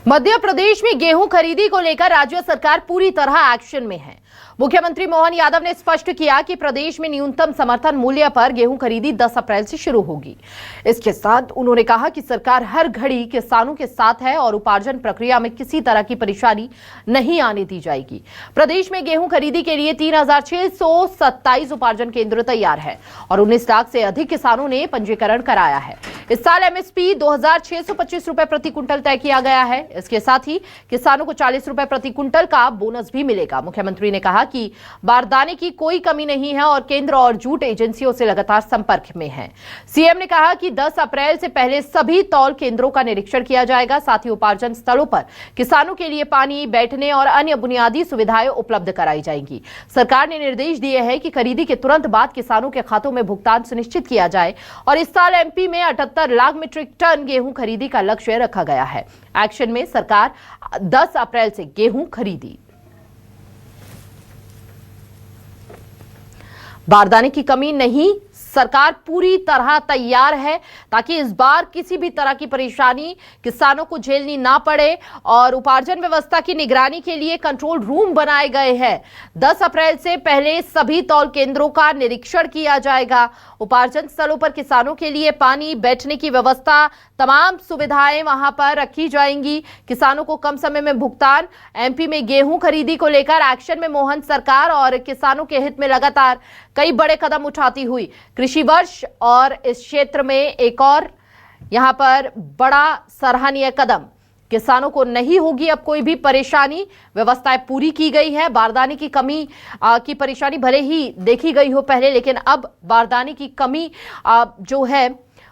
मध्य प्रदेश में गेहूं खरीदी को लेकर राज्य सरकार पूरी तरह एक्शन में है। मुख्यमंत्री मोहन यादव ने स्पष्ट किया कि प्रदेश में न्यूनतम समर्थन मूल्य पर गेहूं खरीदी 10 अप्रैल से शुरू होगी। इसके साथ उन्होंने कहा कि सरकार हर घड़ी किसानों के साथ है और उपार्जन प्रक्रिया में किसी तरह की परेशानी नहीं आने दी जाएगी। प्रदेश में गेहूं खरीदी के लिए 3,627 उपार्जन केंद्र तैयार है और 19 लाख से अधिक किसानों ने पंजीकरण कराया है। इस साल एमएसपी 2,625 रुपए प्रति क्विंटल तय किया गया है। इसके साथ ही किसानों को 40 रुपए प्रति क्विंटल का बोनस भी मिलेगा। मुख्यमंत्री ने कहा कि बारदाने की कोई कमी नहीं है और केंद्र और जूट एजेंसियों से लगातार संपर्क में है। सीएम ने कहा कि 10 अप्रैल से पहले सभी तौल केंद्रों का निरीक्षण किया जाएगा। साथ ही उपार्जन स्थलों पर किसानों के लिए पानी, बैठने और अन्य बुनियादी सुविधाएं उपलब्ध कराई जाएंगी। सरकार ने निर्देश दिए हैं कि खरीदी के तुरंत बाद किसानों के खातों में भुगतान सुनिश्चित किया जाए और इस साल एमपी में 78 लाख मीट्रिक टन गेहूं खरीदी का लक्ष्य रखा गया है। एक्शन में सरकार 10 अप्रैल से गेहूं खरीदी। बारदाने की कमी नहीं, सरकार पूरी तरह तैयार है ताकि इस बार किसी भी तरह की परेशानी किसानों को झेलनी ना पड़े और उपार्जन व्यवस्था की निगरानी के लिए कंट्रोल रूम बनाए गए हैं। 10 अप्रैल से पहले सभी तौल केंद्रों का निरीक्षण किया जाएगा। उपार्जन स्थलों पर किसानों के लिए पानी, बैठने की व्यवस्था, तमाम सुविधाएं वहां पर रखी जाएंगी। किसानों को कम समय में भुगतान। एमपी में गेहूं खरीदी को लेकर एक्शन में मोहन सरकार और किसानों के हित में लगातार कई बड़े कदम उठाती हुई कृषि वर्ष और इस क्षेत्र में एक और यहां पर बड़ा सराहनीय कदम। किसानों को नहीं होगी अब कोई भी परेशानी। व्यवस्थाएं पूरी की गई है। बारदाने की कमी की परेशानी भले ही देखी गई हो पहले, लेकिन अब बारदाने की कमी जो है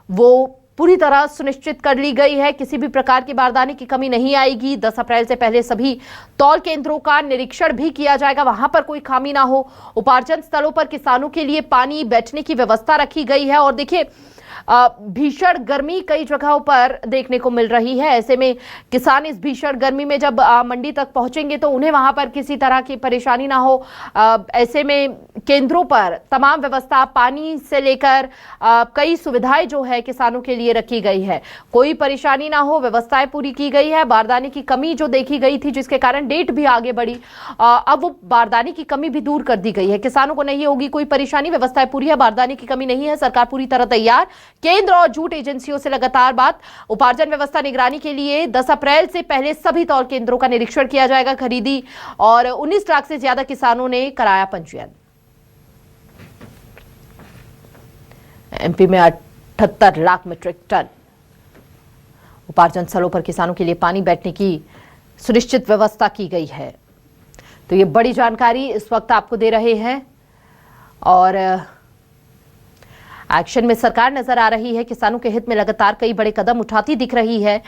वो पूरी तरह सुनिश्चित कर ली गई है। किसी भी प्रकार की बारदाने की कमी नहीं आएगी। 10 अप्रैल से पहले सभी तौल केंद्रों का निरीक्षण भी किया जाएगा, वहां पर कोई खामी ना हो। उपार्जन स्थलों पर किसानों के लिए पानी, बैठने की व्यवस्था रखी गई है। और देखिए, भीषण गर्मी कई जगहों पर देखने को मिल रही है। ऐसे में किसान इस भीषण गर्मी में जब मंडी तक पहुंचेंगे तो उन्हें वहां पर किसी तरह की परेशानी ना हो। ऐसे में केंद्रों पर तमाम व्यवस्था, पानी से लेकर कई सुविधाएं जो है किसानों के लिए रखी गई है। कोई परेशानी ना हो, व्यवस्थाएं पूरी की गई है। बारदाने की कमी जो देखी गई थी, जिसके कारण डेट भी आगे बढ़ी, अब वो बारदाने की कमी भी दूर कर दी गई है। किसानों को नहीं होगी कोई परेशानी। व्यवस्थाएं पूरी है, बारदाने की कमी नहीं है। सरकार पूरी तरह तैयार। केंद्र और जूट एजेंसियों से लगातार बात। उपार्जन व्यवस्था निगरानी के लिए 10 अप्रैल से पहले सभी तौल केंद्रों का निरीक्षण किया जाएगा। खरीदी और 19 लाख से ज्यादा किसानों ने कराया पंजीयन। एमपी में 78 लाख मीट्रिक टन उपार्जन स्थलों पर किसानों के लिए पानी, बैठने की सुनिश्चित व्यवस्था की गई है। तो ये बड़ी जानकारी इस वक्त आपको दे रहे हैं और एक्शन में सरकार नजर आ रही है। किसानों के हित में लगातार कई बड़े कदम उठाती दिख रही है।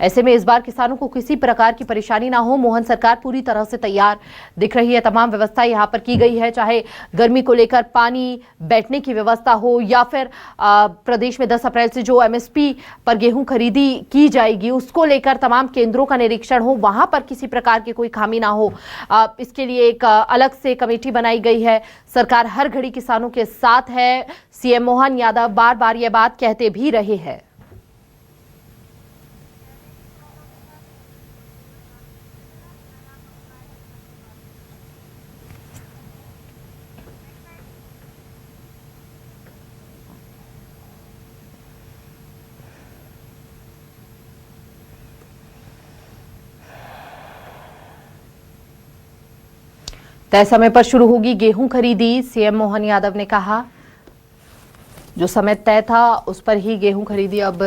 ऐसे में इस बार किसानों को किसी प्रकार की परेशानी ना हो, मोहन सरकार पूरी तरह से तैयार दिख रही है। तमाम व्यवस्था यहां पर की गई है, चाहे गर्मी को लेकर पानी, बैठने की व्यवस्था हो या फिर प्रदेश में 10 अप्रैल से जो एमएसपी पर गेहूं खरीदी की जाएगी उसको लेकर तमाम केंद्रों का निरीक्षण हो, वहां पर किसी प्रकार की कोई खामी ना हो। इसके लिए एक अलग से कमेटी बनाई गई है। सरकार हर घड़ी किसानों के साथ है। सीएम मोहन यादव बार बार यह बात कहते भी रहे हैं। तय समय पर शुरू होगी गेहूं खरीदी। सीएम मोहन यादव ने कहा जो समय तय था उस पर ही गेहूं खरीदी अब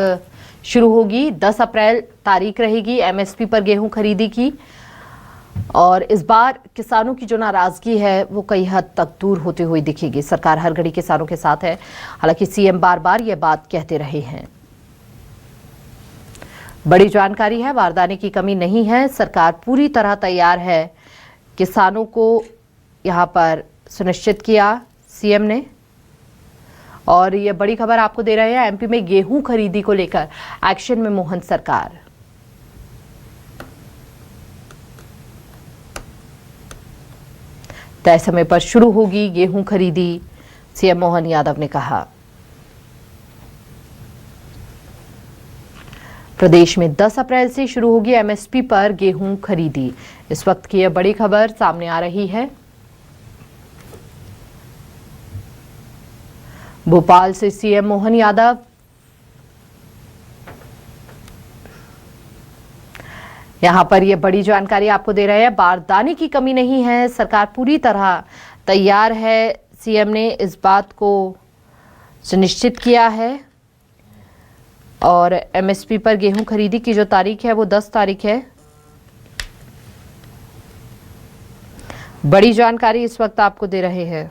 शुरू होगी। 10 अप्रैल तारीख रहेगी एमएसपी पर गेहूं खरीदी की और इस बार किसानों की जो नाराजगी है वो कई हद तक दूर होते हुए दिखेगी। सरकार हर घड़ी किसानों के साथ है। हालांकि सीएम बार बार ये बात कहते रहे हैं। बड़ी जानकारी है, बारदाने की कमी नहीं है। सरकार पूरी तरह तैयार है। किसानों को यहां पर सुनिश्चित किया सीएम ने। और ये बड़ी खबर आपको दे रहे हैं, एमपी में गेहूं खरीदी को लेकर एक्शन में मोहन सरकार। तय समय पर शुरू होगी गेहूं खरीदी, सीएम मोहन यादव ने कहा। प्रदेश में 10 अप्रैल से शुरू होगी एमएसपी पर गेहूं खरीदी। इस वक्त की यह बड़ी खबर सामने आ रही है। भोपाल से सीएम मोहन यादव यहां पर यह बड़ी जानकारी आपको दे रहे हैं। बारदाने की कमी नहीं है, सरकार पूरी तरह तैयार है। सीएम ने इस बात को सुनिश्चित किया है और एमएसपी पर गेहूं खरीदी की जो तारीख है वो 10 तारीख है। बड़ी जानकारी इस वक्त आपको दे रहे हैं।